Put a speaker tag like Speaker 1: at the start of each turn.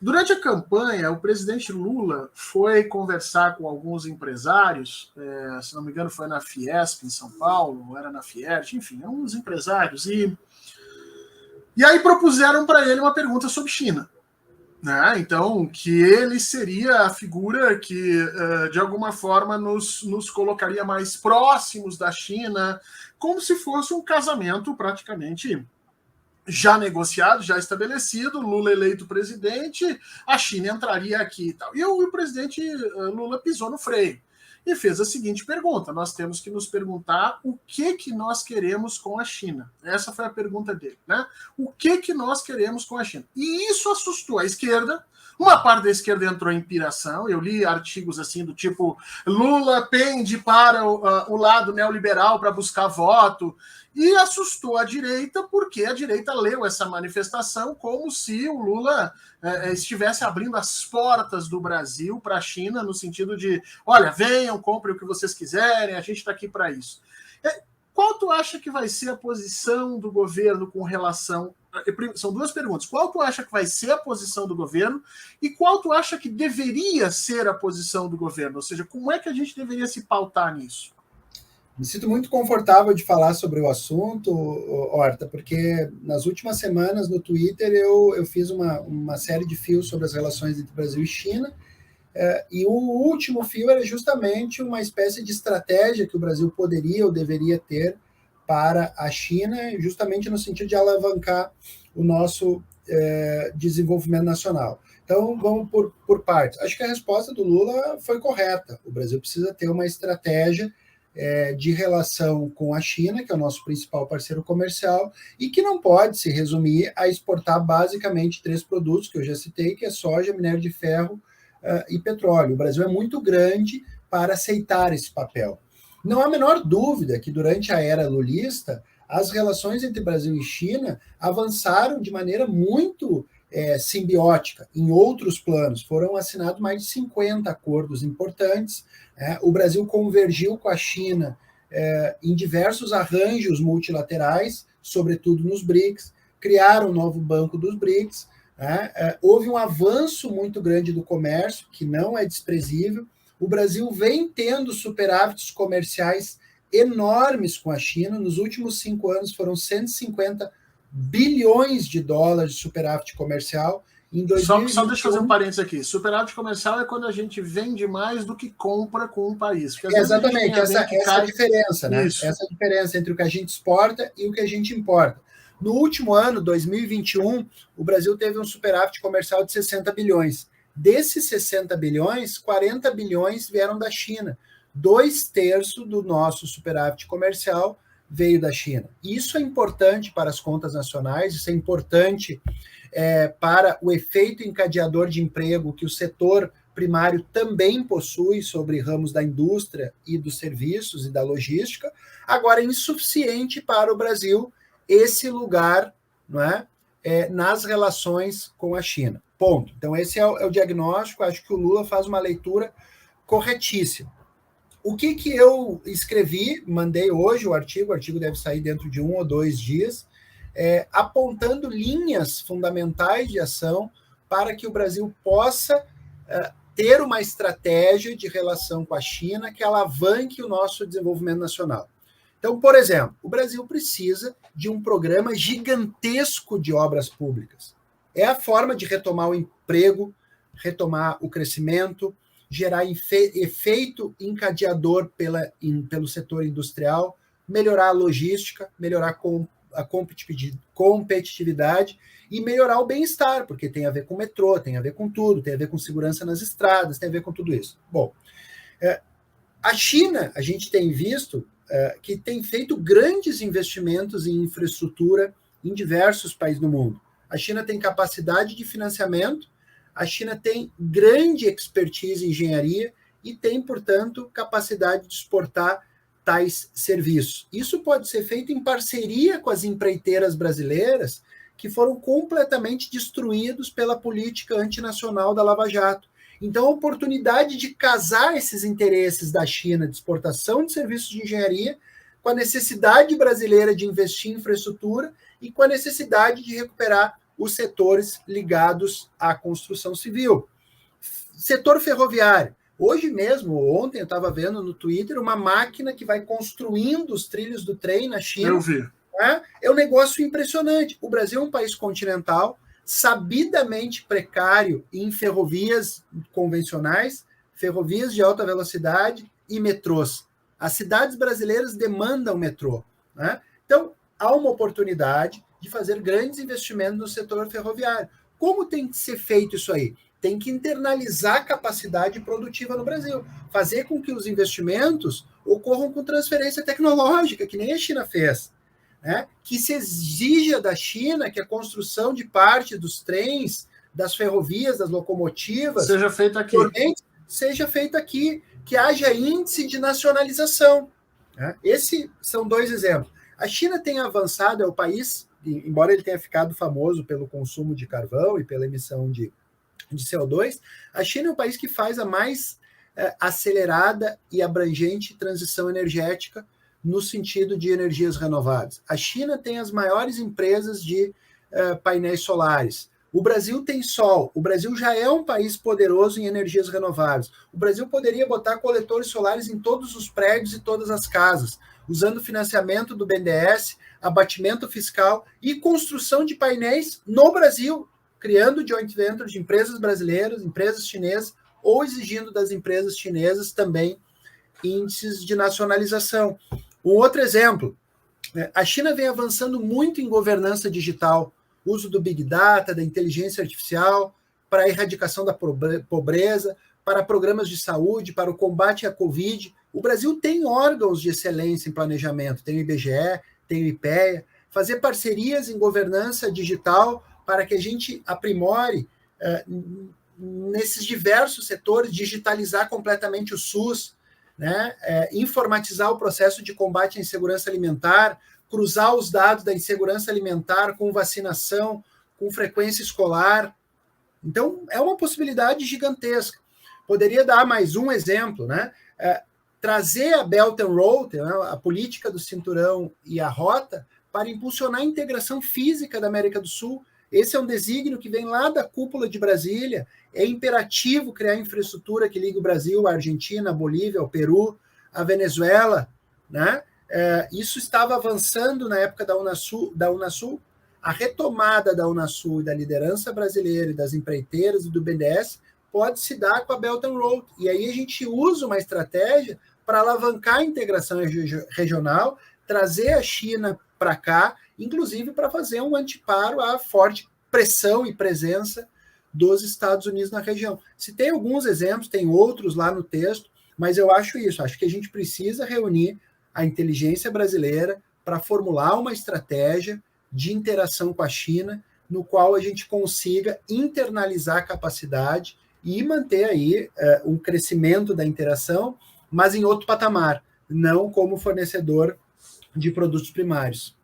Speaker 1: Durante a campanha, o presidente Lula foi conversar com alguns empresários, se não me engano foi na Fiesp em São Paulo, ou era na Fiert, enfim, alguns empresários, e aí propuseram para ele uma pergunta sobre China. Né? Então, que ele seria a figura que, de alguma forma, nos colocaria mais próximos da China, como se fosse um casamento praticamente já negociado, já estabelecido, Lula eleito presidente, a China entraria aqui e tal. E o presidente Lula pisou no freio e fez a seguinte pergunta: nós temos que nos perguntar o que nós queremos com a China. Essa foi a pergunta dele, né? O que nós queremos com a China? E isso assustou a esquerda. Uma parte da esquerda entrou em piração. Eu li artigos assim do tipo: Lula pende para o lado neoliberal para buscar voto. E assustou a direita, porque a direita leu essa manifestação como se o Lula estivesse abrindo as portas do Brasil para a China, no sentido de, olha, venham, comprem o que vocês quiserem, a gente está aqui para isso. Qual tu acha que vai ser a posição do governo com relação... São duas perguntas. Qual tu acha que vai ser a posição do governo e qual tu acha que deveria ser a posição do governo? Ou seja, como é que a gente deveria se pautar nisso?
Speaker 2: Me sinto muito confortável de falar sobre o assunto, Horta, porque nas últimas semanas no Twitter eu fiz uma série de fios sobre as relações entre Brasil e China, e o último fio era justamente uma espécie de estratégia que o Brasil poderia ou deveria ter para a China, justamente no sentido de alavancar o nosso desenvolvimento nacional. Então, vamos por partes. Acho que a resposta do Lula foi correta. O Brasil precisa ter uma estratégia de relação com a China, que é o nosso principal parceiro comercial, e que não pode se resumir a exportar basicamente 3 produtos que eu já citei, que é soja, minério de ferro e petróleo. O Brasil é muito grande para aceitar esse papel. Não há a menor dúvida que durante a era lulista, as relações entre Brasil e China avançaram de maneira muito simbiótica em outros planos. Foram assinados mais de 50 acordos importantes. O Brasil convergiu com a China em diversos arranjos multilaterais, sobretudo nos BRICS, criaram um novo banco dos BRICS. Houve um avanço muito grande do comércio, que não é desprezível. O Brasil vem tendo superávites comerciais enormes com a China. Nos últimos 5 anos foram 150 bilhões de dólares de superávit comercial. Em 2021,
Speaker 1: só deixa eu fazer um parênteses aqui. Superávit comercial é quando a gente vende mais do que compra com um país.
Speaker 2: Exatamente, essa diferença, né? Isso. Essa diferença entre o que a gente exporta e o que a gente importa. No último ano, 2021, o Brasil teve um superávit comercial de 60 bilhões. Desses 60 bilhões, 40 bilhões vieram da China. 2/3 do nosso superávit comercial veio da China. Isso é importante para as contas nacionais, isso é importante para o efeito encadeador de emprego que o setor primário também possui sobre ramos da indústria e dos serviços e da logística. Agora, é insuficiente para o Brasil esse lugar, não é, nas relações com a China. Ponto. Então, esse é o diagnóstico. Acho que o Lula faz uma leitura corretíssima. O que eu escrevi, mandei hoje o artigo deve sair dentro de 1 ou 2 dias, apontando linhas fundamentais de ação para que o Brasil possa ter uma estratégia de relação com a China que alavanque o nosso desenvolvimento nacional. Então, por exemplo, o Brasil precisa de um programa gigantesco de obras públicas. É a forma de retomar o emprego, retomar o crescimento, gerar efeito encadeador pelo setor industrial, melhorar a logística, melhorar a competitividade e melhorar o bem-estar, porque tem a ver com metrô, tem a ver com tudo, tem a ver com segurança nas estradas, tem a ver com tudo isso. Bom, a China, a gente tem visto que tem feito grandes investimentos em infraestrutura em diversos países do mundo. A China tem capacidade de financiamento, a China tem grande expertise em engenharia e tem, portanto, capacidade de exportar tais serviços. Isso pode ser feito em parceria com as empreiteiras brasileiras que foram completamente destruídos pela política antinacional da Lava Jato. Então, a oportunidade de casar esses interesses da China de exportação de serviços de engenharia com a necessidade brasileira de investir em infraestrutura e com a necessidade de recuperar os setores ligados à construção civil. Setor ferroviário. Hoje mesmo, ontem, eu estava vendo no Twitter uma máquina que vai construindo os trilhos do trem na China.
Speaker 1: Eu vi.
Speaker 2: É um negócio impressionante. O Brasil é um país continental, sabidamente precário em ferrovias convencionais, ferrovias de alta velocidade e metrôs. As cidades brasileiras demandam metrô. Né? Então, há uma oportunidade de fazer grandes investimentos no setor ferroviário. Como tem que ser feito isso aí? Tem que internalizar a capacidade produtiva no Brasil, fazer com que os investimentos ocorram com transferência tecnológica, que nem a China fez. Né? Que se exija da China que a construção de parte dos trens, das ferrovias, das locomotivas,
Speaker 1: seja feita
Speaker 2: aqui, que haja índice de nacionalização. Né? Esses são dois exemplos. A China tem avançado, é o país, embora ele tenha ficado famoso pelo consumo de carvão e pela emissão de CO2, a China é o país que faz a mais acelerada e abrangente transição energética no sentido de energias renováveis. A China tem as maiores empresas de painéis solares. O Brasil tem sol. O Brasil já é um país poderoso em energias renováveis. O Brasil poderia botar coletores solares em todos os prédios e todas as casas, usando financiamento do BNDES, abatimento fiscal e construção de painéis no Brasil, criando joint venture de empresas brasileiras, empresas chinesas, ou exigindo das empresas chinesas também índices de nacionalização. Um outro exemplo, a China vem avançando muito em governança digital, uso do Big Data, da inteligência artificial, para a erradicação da pobreza, para programas de saúde, para o combate à Covid. O Brasil tem órgãos de excelência em planejamento, tem o IBGE, tem o IPEA, fazer parcerias em governança digital para que a gente aprimore nesses diversos setores, digitalizar completamente o SUS, né? Informatizar o processo de combate à insegurança alimentar, cruzar os dados da insegurança alimentar com vacinação, com frequência escolar. Então, é uma possibilidade gigantesca. Poderia dar mais um exemplo, né? Trazer a Belt and Road, né? A política do cinturão e a rota, para impulsionar a integração física da América do Sul. Esse é um desígnio que vem lá da cúpula de Brasília. É imperativo criar infraestrutura que ligue o Brasil, a Argentina, a Bolívia, o Peru, a Venezuela. Né? Isso estava avançando na época da Unasul. A retomada da Unasul e da liderança brasileira e das empreiteiras e do BNDES pode se dar com a Belt and Road. E aí a gente usa uma estratégia para alavancar a integração regional, trazer a China para cá, inclusive para fazer um anteparo à forte pressão e presença dos Estados Unidos na região. Se tem alguns exemplos, tem outros lá no texto, mas eu acho isso, acho que a gente precisa reunir a inteligência brasileira para formular uma estratégia de interação com a China, no qual a gente consiga internalizar a capacidade e manter aí um crescimento da interação, mas em outro patamar, não como fornecedor de produtos primários.